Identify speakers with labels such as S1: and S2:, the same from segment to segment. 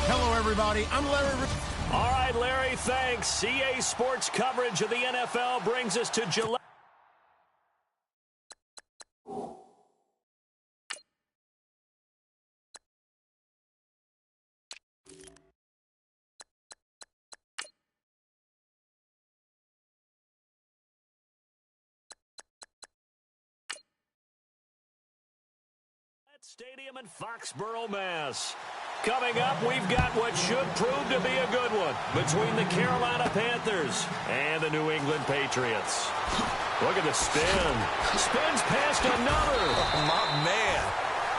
S1: Hello, everybody. I'm Larry.
S2: All right, Larry, thanks. CA Sports coverage of the NFL brings us to July. Stadium in Foxborough, Mass. Coming up, we've got what should prove to be a good one between the Carolina Panthers and the New England Patriots. Look at the spin. Spins past another.
S3: Oh, my man.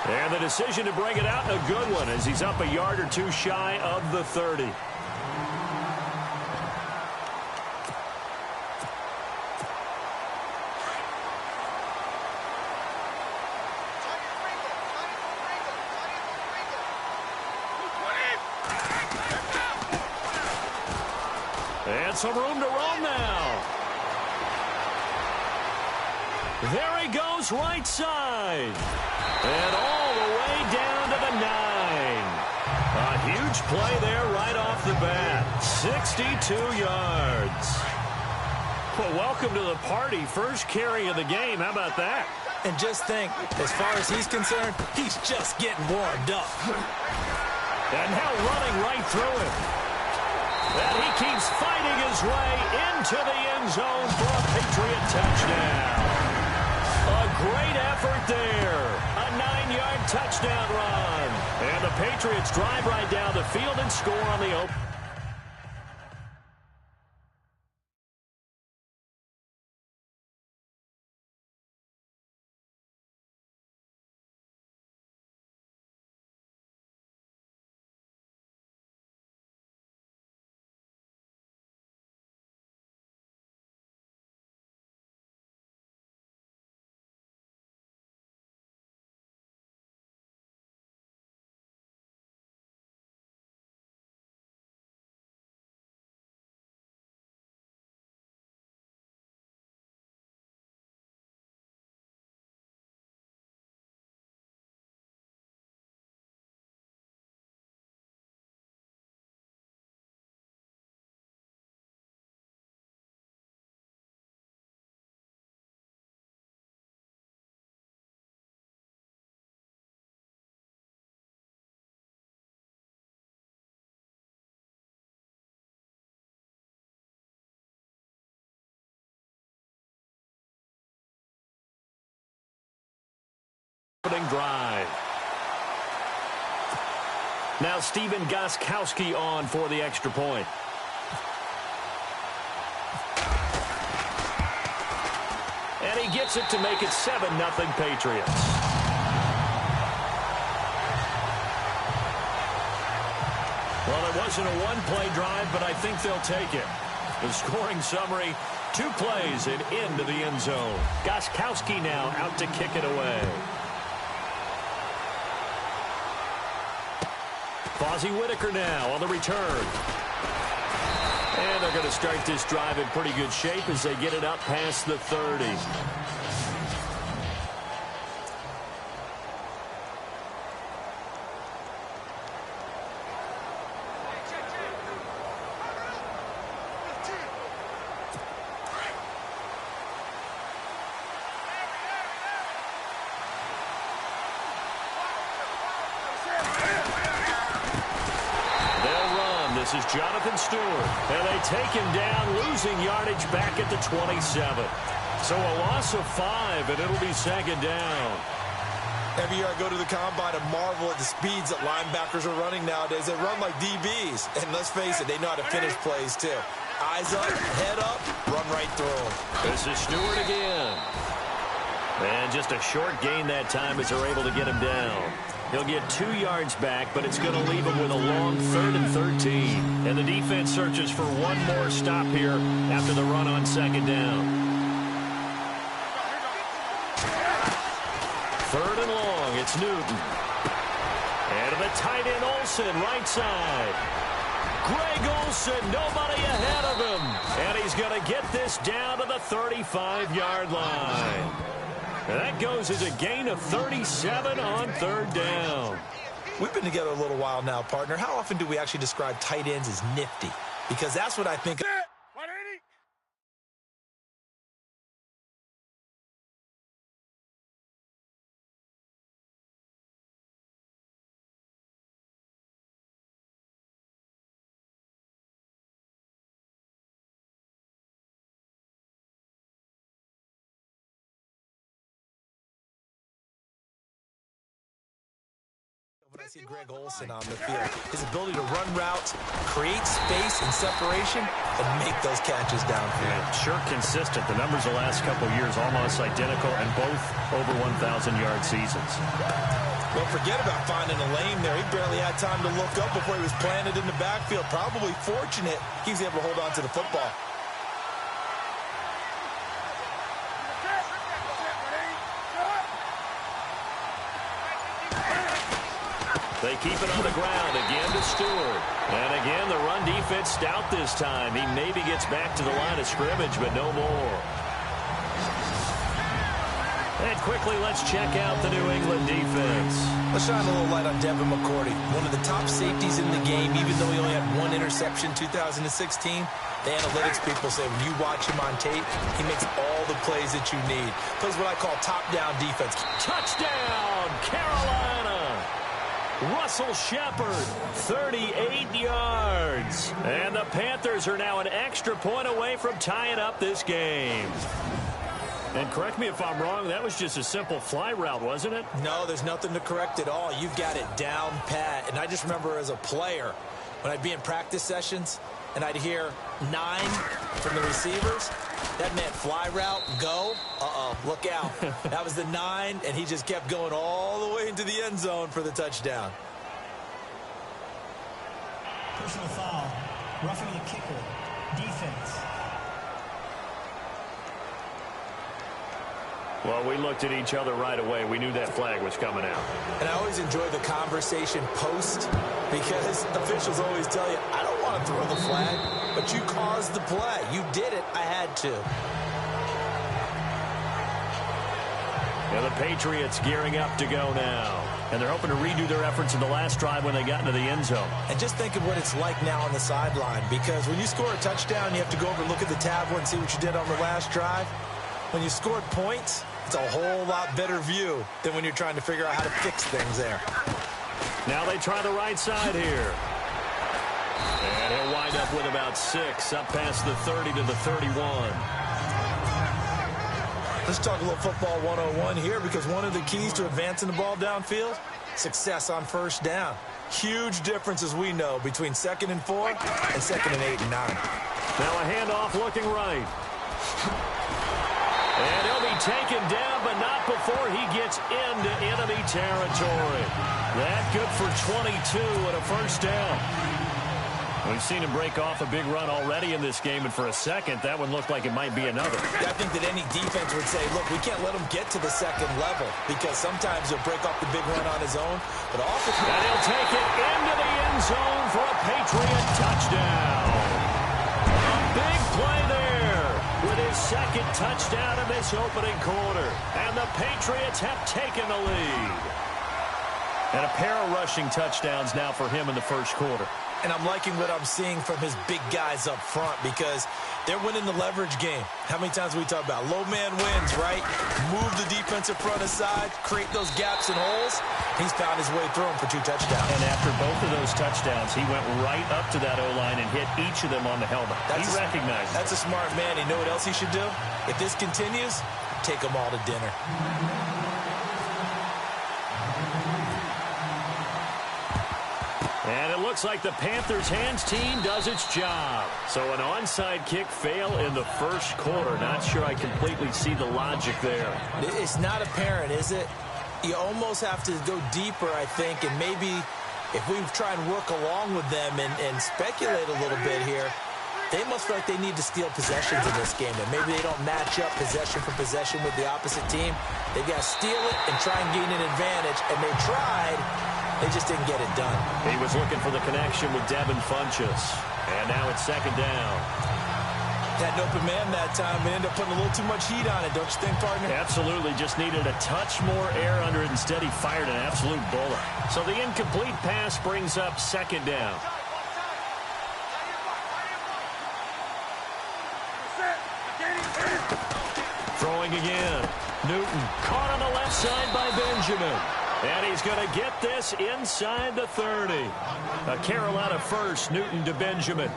S2: And the decision to bring it out in a good one as he's up a yard or two shy of the 30. And some room to roam now. There he goes right side. And all the way down to the 9. A huge play there right off the bat. 62 yards. Well, welcome to the party. First carry of the game. How about that?
S3: And just think, as far as he's concerned, he's just getting warmed up.
S2: And now running right through him. And he keeps fighting his way into the end zone for a Patriot touchdown. A great effort there. A 9-yard touchdown run. And the Patriots drive right down the field and score on the open. Opening drive. Now Stephen Gostkowski on for the extra point. And he gets it to make it 7-0 Patriots. Well, it wasn't a one-play drive, but I think they'll take it. The scoring summary, 2 plays and into the end zone. Gostkowski now out to kick it away. Fozzie Whitaker now on the return. And they're going to start this drive in pretty good shape as they get it up past the 30. This is Jonathan Stewart, and they take him down, losing yardage back at the 27. So a loss of 5, and it'll be 2nd down.
S3: Every year I go to the combine and marvel at the speeds that linebackers are running nowadays. They run like DBs, and let's face it, they know how to finish plays too. Eyes up, head up, run right through them.
S2: This is Stewart again. And just a short gain that time as they're able to get him down. He'll get 2 yards back, but it's going to leave him with a long 3rd and 13. And the defense searches for one more stop here after the run on 2nd down. 3rd and long, it's Newton. And to the tight end, Olsen, right side. Greg Olsen, nobody ahead of him. And he's going to get this down to the 35-yard line. And that goes as a gain of 37 on third down.
S3: We've been together a little while now, partner. How often do we actually describe tight ends as nifty? Because that's what I think. When I see Greg Olsen on the field, his ability to run routes, create space and separation, and make those catches downfield.
S2: Yeah, sure consistent. The numbers the last couple of years almost identical, and both over 1,000-yard seasons.
S3: Well, forget about finding a lane there. He barely had time to look up before he was planted in the backfield. Probably fortunate he was able to hold on to the football.
S2: They keep it on the ground again to Stewart. And again, the run defense stout this time. He maybe gets back to the line of scrimmage, but no more. And quickly, let's check out the New England defense.
S3: Let's shine a little light on Devin McCourty, one of the top safeties in the game, even though he only had one interception in 2016. The analytics people say when you watch him on tape, he makes all the plays that you need. Plays what I call top-down defense.
S2: Touchdown, Carolina! Russell Shepard, 38 yards. And the Panthers are now an extra point away from tying up this game. And correct me if I'm wrong, that was just a simple fly route, wasn't it?
S3: No, there's nothing to correct at all. You've got it down pat. And I just remember as a player, when I'd be in practice sessions, and I'd hear 9 from the receivers, that meant fly route, go. Look out. That was the 9, and he just kept going all the way into the end zone for the touchdown.
S4: Personal foul, roughing the kicker, defense.
S2: Well, we looked at each other right away. We knew that flag was coming out.
S3: And I always enjoy the conversation post because officials always tell you, I don't want to throw the flag, but you caused the play. You did it. I had to.
S2: Now the Patriots gearing up to go now. And they're hoping to redo their efforts in the last drive when they got into the end zone.
S3: And just think of what it's like now on the sideline, because when you score a touchdown, you have to go over and look at the tablet and see what you did on the last drive. When you scored points, it's a whole lot better view than when you're trying to figure out how to fix things there.
S2: Now they try the right side here. And he'll wind up with about 6, up past the 30 to the 31.
S3: Let's talk a little football 101 here, because one of the keys to advancing the ball downfield, success on first down. Huge difference, as we know, between 2nd and 4 and 2nd and 8 and 9.
S2: Now a handoff looking right. And he'll be taken down, but not before he gets into enemy territory. That good for 22 and a first down. We've seen him break off a big run already in this game, and for a second, that one looked like it might be another.
S3: I think that any defense would say, look, we can't let him get to the second level, because sometimes he'll break off the big run on his own. But often,
S2: and he'll take it into the end zone for a Patriot touchdown. A big play there with his second touchdown in this opening quarter. And the Patriots have taken the lead. And a pair of rushing touchdowns now for him in the first quarter.
S3: And I'm liking what I'm seeing from his big guys up front, because they're winning the leverage game. How many times we talk about low man wins, right? Move the defensive front aside, create those gaps and holes. He's found his way through them for 2 touchdowns.
S2: And after both of those touchdowns, he went right up to that O-line and hit each of them on the helmet. He recognized it.
S3: That's a smart man. You know what else he should do? If this continues, take them all to dinner.
S2: And it looks like the Panthers' hands team does its job. So an onside kick fail in the first quarter. Not sure I completely see the logic there.
S3: It's not apparent, is it? You almost have to go deeper, I think, and maybe if we try and work along with them and speculate a little bit here, they must feel like they need to steal possessions in this game. And maybe they don't match up possession for possession with the opposite team. They've got to steal it and try and gain an advantage. And they tried, They just didn't get it done.
S2: He was looking for the connection with Devin Funchess. And now it's second down.
S3: Had an open man that time and ended up putting a little too much heat on it, don't you think, partner?
S2: Absolutely. Just needed a touch more air under it. Instead, he fired an absolute bullet. So the incomplete pass brings up second down. Throwing again. Newton caught on the left side by Benjamin. And he's going to get this inside the 30. A Carolina first, Newton to Benjamin.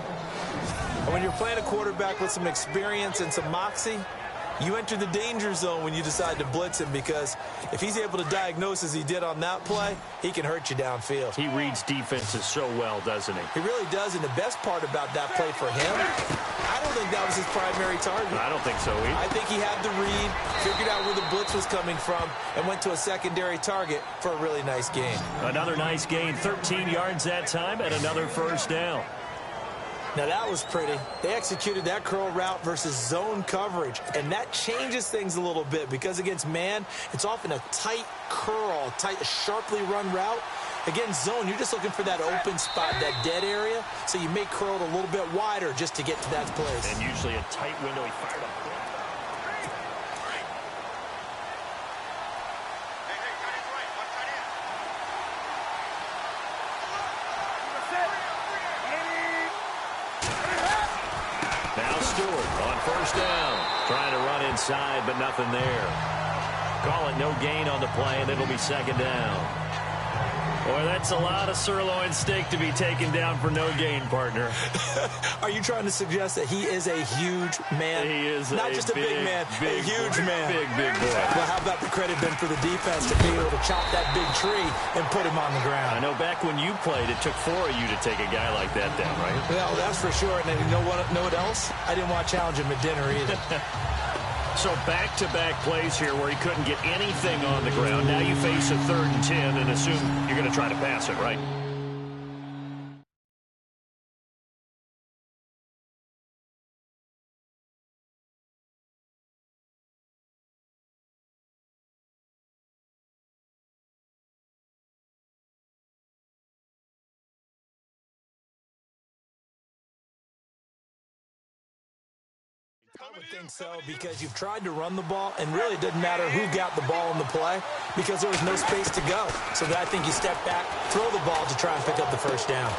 S3: When you're playing a quarterback with some experience and some moxie, you enter the danger zone when you decide to blitz him, because if he's able to diagnose as he did on that play, he can hurt you downfield.
S2: He reads defenses so well, doesn't he?
S3: He really does, and the best part about that play for him, I don't think that was his primary target.
S2: I don't think so either.
S3: I think he had the read, figured out where the blitz was coming from, and went to a secondary target for a really nice gain.
S2: Another nice gain, 13 yards that time, and another first down.
S3: Now, that was pretty. They executed that curl route versus zone coverage, and that changes things a little bit, because against man, it's often a tight curl, sharply run route. Against zone, you're just looking for that open spot, that dead area, so you may curl it a little bit wider just to get to that place.
S2: And usually a tight window. He fired up. First down. Trying to run inside, but nothing there. Call it no gain on the play, and it'll be second down. Boy, that's a lot of sirloin steak to be taken down for no gain, partner.
S3: Are you trying to suggest that he is a huge man?
S2: He is
S3: not just a big man, a huge man.
S2: Big boy.
S3: Well, how about the credit then for the defense to be able to chop that big tree and put him on the ground?
S2: I know back when you played, it took 4 of you to take a guy like that down, right?
S3: Well, that's for sure. And then you know what else? I didn't want to challenge him at dinner either.
S2: So back-to-back plays here where he couldn't get anything on the ground. Now you face a 3rd and 10 and assume you're going to try to pass it, right?
S3: I would think so, because you've tried to run the ball, and really it doesn't matter who got the ball in the play, because there was no space to go. So I think you step back, throw the ball to try and pick up the first down.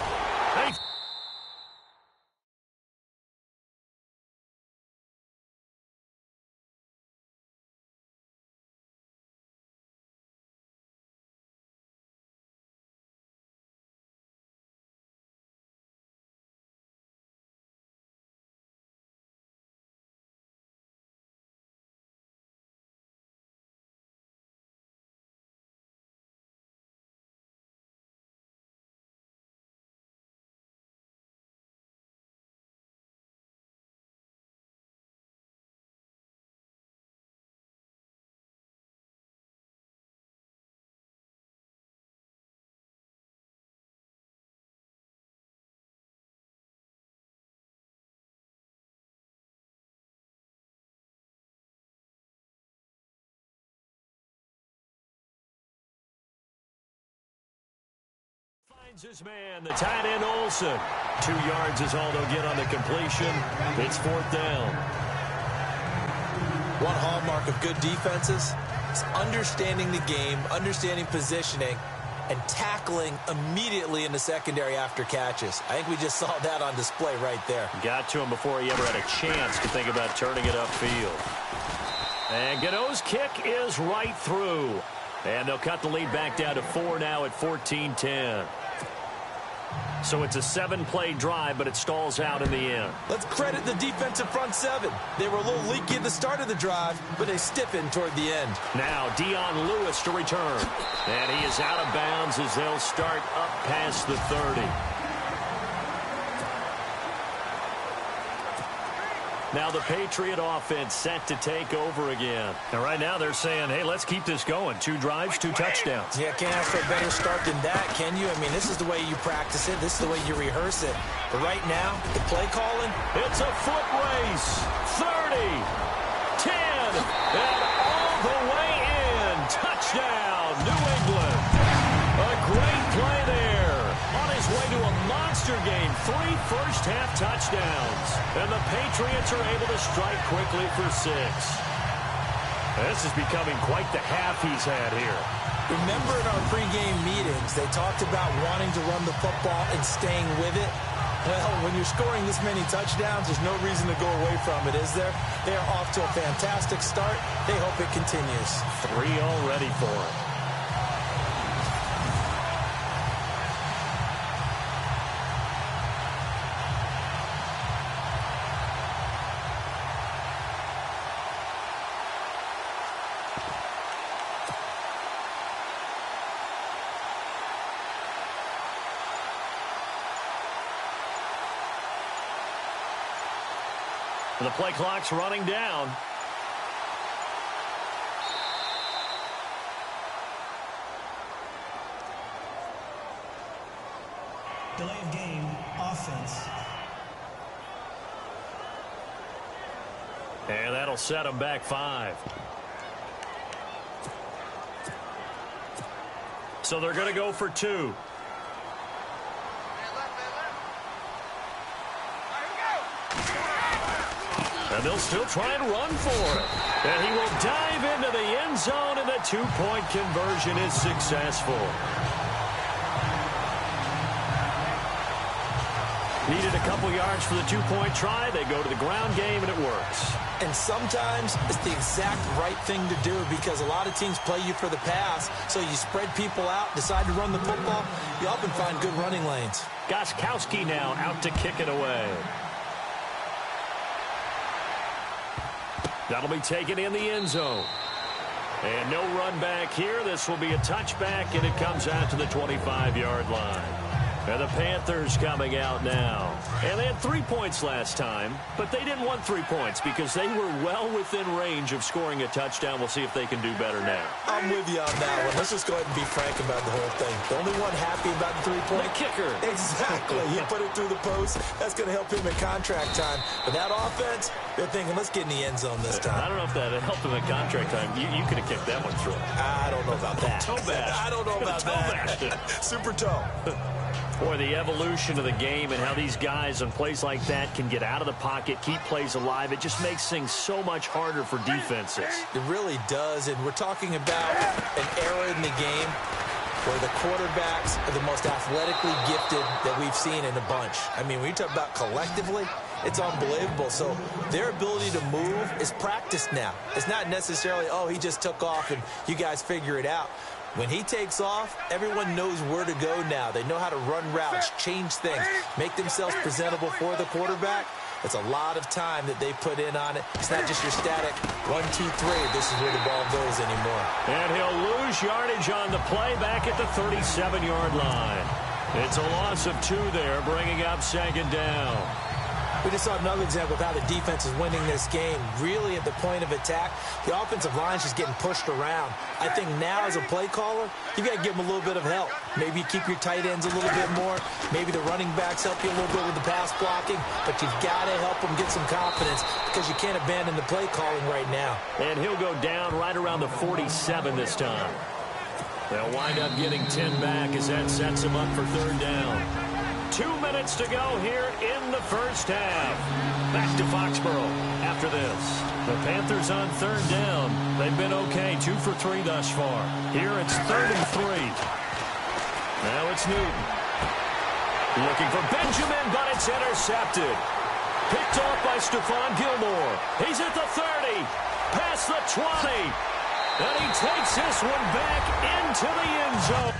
S2: Hey. His man, the tight end Olsen. 2 yards is all they'll get on the completion. It's 4th down.
S3: One hallmark of good defenses is understanding the game, understanding positioning, and tackling immediately in the secondary after catches. I think we just saw that on display right there.
S2: Got to him before he ever had a chance to think about turning it upfield. And Gano's kick is right through. And they'll cut the lead back down to 4 now at 14-10. So it's a 7-play drive, but it stalls out in the end.
S3: Let's credit the defensive front 7. They were a little leaky at the start of the drive, but they stiffened toward the end.
S2: Now Dion Lewis to return. And he is out of bounds as they'll start up past the 30. Now the Patriot offense set to take over again. And right now they're saying, hey, let's keep this going. 2 drives, 2 touchdowns.
S3: Yeah, can't ask for a better start than that, can you? I mean, this is the way you practice it. This is the way you rehearse it. But right now, the play calling,
S2: it's a foot race. 30, 10, and all the way in. Touchdown, New England. A great play first half touchdowns. And the Patriots are able to strike quickly for 6. This is becoming quite the half he's had here.
S3: Remember in our pregame meetings, they talked about wanting to run the football and staying with it. Well, when you're scoring this many touchdowns, there's no reason to go away from it, is there? They are off to a fantastic start. They hope it continues.
S2: 3 already for him. The play clock's running down.
S4: Delay of game, offense.
S2: And that'll set him back 5. So they're going to go for 2. And they'll still try and run for it. And he will dive into the end zone, and the 2-point conversion is successful. Needed a couple yards for the 2-point try. They go to the ground game, and it works.
S3: And sometimes it's the exact right thing to do because a lot of teams play you for the pass. So you spread people out, decide to run the football. You often find good running lanes.
S2: Gostkowski now out to kick it away. That'll be taken in the end zone. And no run back here. This will be a touchback, and it comes out to the 25-yard line. And the Panthers coming out now. And they had 3 points last time, but they didn't want 3 points because they were well within range of scoring a touchdown. We'll see if they can do better now.
S3: I'm with you on that one. Let's just go ahead and be frank about the whole thing. The only one happy about the 3-point?
S2: The kicker.
S3: Exactly. He put it through the post. That's going to help him in contract time. But that offense, they're thinking, let's get in the end zone this time.
S2: I don't know if that helped him in contract time. You could have kicked that one through.
S3: I don't know about that.
S2: Toe bash.
S3: I don't know about that. Super toe.
S2: Boy, the evolution of the game and how these guys on plays like that can get out of the pocket, keep plays alive, it just makes things so much harder for defenses.
S3: It really does, and we're talking about an era in the game where the quarterbacks are the most athletically gifted that we've seen in a bunch. I mean, when you talk about collectively, it's unbelievable. So their ability to move is practiced now. It's not necessarily, oh, he just took off and you guys figure it out. When he takes off, everyone knows where to go now. They know how to run routes, change things, make themselves presentable for the quarterback. It's a lot of time that they put in on it. It's not just your static 1, 2, 3. This is where the ball goes anymore.
S2: And he'll lose yardage on the play back at the 37-yard line. It's a loss of 2 there, bringing up 2nd down.
S3: We just saw another example of how the defense is winning this game. Really at the point of attack, the offensive line's just getting pushed around. I think now as a play caller, you got to give them a little bit of help. Maybe you keep your tight ends a little bit more. Maybe the running backs help you a little bit with the pass blocking. But you've got to help them get some confidence because you can't abandon the play calling right now.
S2: And he'll go down right around the 47 this time. They'll wind up getting 10 back as that sets him up for 3rd down. 2 minutes to go here in the first half. Back to Foxborough after this. The Panthers on 3rd down. They've been okay, 2 for 3 thus far. Here it's 3rd and 3. Now it's Newton. Looking for Benjamin, but it's intercepted. Picked off by Stephon Gilmore. He's at the 30, past the 20. And he takes this one back into the end zone.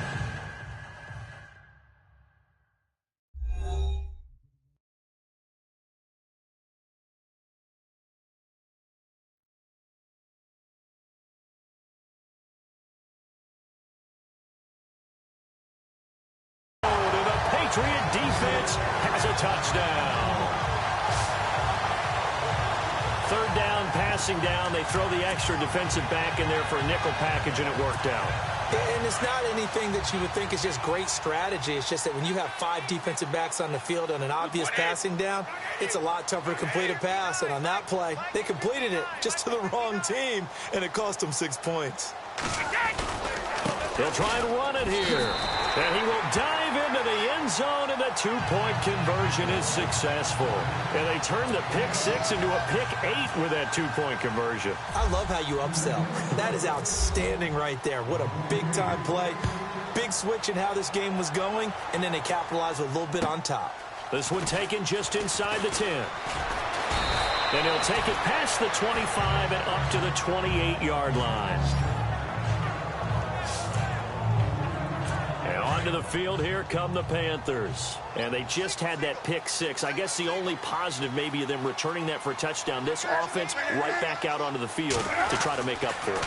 S2: Patriot defense has a touchdown. 3rd down, passing down. They throw the extra defensive back in there for a nickel package, and it worked out.
S3: And it's not anything that you would think is just great strategy. It's just that when you have 5 defensive backs on the field on an obvious passing down, it's a lot tougher to complete a pass. And on that play, they completed it just to the wrong team, and it cost them 6 points.
S2: They'll try and run it here. And he will dive into the end zone, and the two-point conversion is successful. And they turn the pick 6 into a pick 8 with that two-point conversion.
S3: I love how you upsell. That is outstanding right there. What a big-time play. Big switch in how this game was going, and then they capitalized with a little bit on top.
S2: This one taken just inside the 10. And he'll take it past the 25 and up to the 28-yard line. And onto the field, here come the Panthers. And they just had that pick 6. I guess the only positive maybe of them returning that for a touchdown. This offense right back out onto the field to try to make up for it.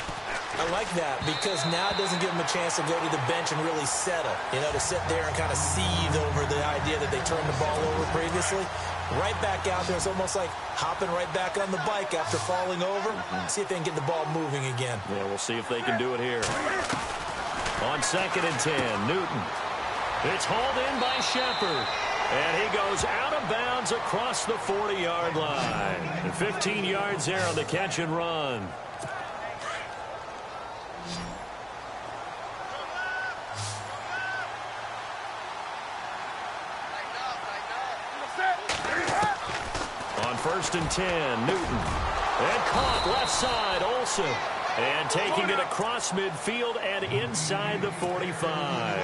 S3: I like that because now it doesn't give them a chance to go to the bench and really settle. You know, to sit there and kind of seethe over the idea that they turned the ball over previously. Right back out there. It's almost like hopping right back on the bike after falling over. See if they can get the ball moving again.
S2: Yeah, we'll see if they can do it here. On 2nd and 10, Newton. It's hauled in by Shepard. And he goes out of bounds across the 40-yard line. And 15 yards there on the catch and run. On 1st and 10, Newton. And caught left side, Olsen. And taking it across midfield and inside the 45.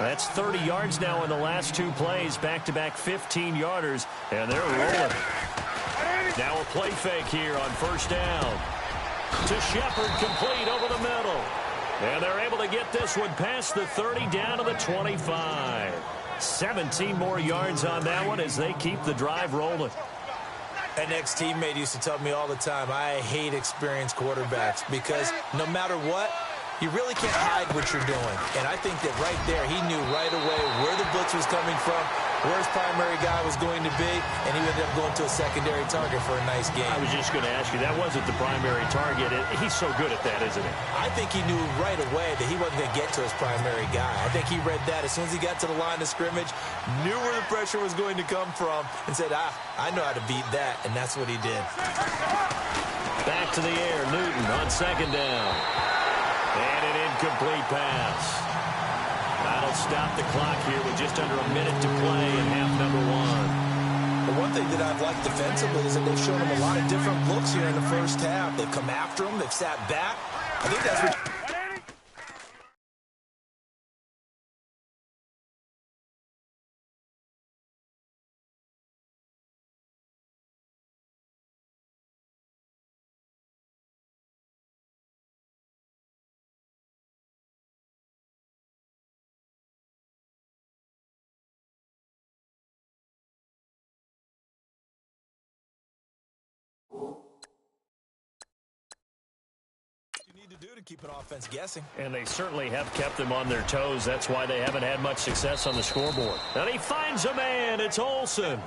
S2: That's 30 yards now in the last 2 plays. Back-to-back 15-yarders. And they're rolling. Now a play fake here on 1st down. To Shepard, complete over the middle. And they're able to get this one past the 30 down to the 25. 17 more yards on that one as they keep the drive rolling.
S3: An ex-teammate used to tell me all the time, I hate experienced quarterbacks because no matter what, you really can't hide what you're doing. And I think that right there, he knew right away where the blitz was coming from, where his primary guy was going to be, and he ended up going to a secondary target for a nice game.
S2: I was just going to ask you, that wasn't the primary target. He's so good at that, isn't he?
S3: I think he knew right away that he wasn't going to get to his primary guy. I think he read that as soon as he got to the line of scrimmage, knew where the pressure was going to come from, and said, I know how to beat that, and that's what he did.
S2: Back to the air, Newton on 2nd down. And an incomplete pass. That'll stop the clock here with just under a minute to play in half number 1.
S3: The one thing that I've liked defensively is that they've shown him a lot of different looks here in the first half. They've come after him. They've sat back. I think that's what... to do to keep an offense guessing.
S2: And they certainly have kept them on their toes. That's why they haven't had much success on the scoreboard. And he finds a man. It's Olsen.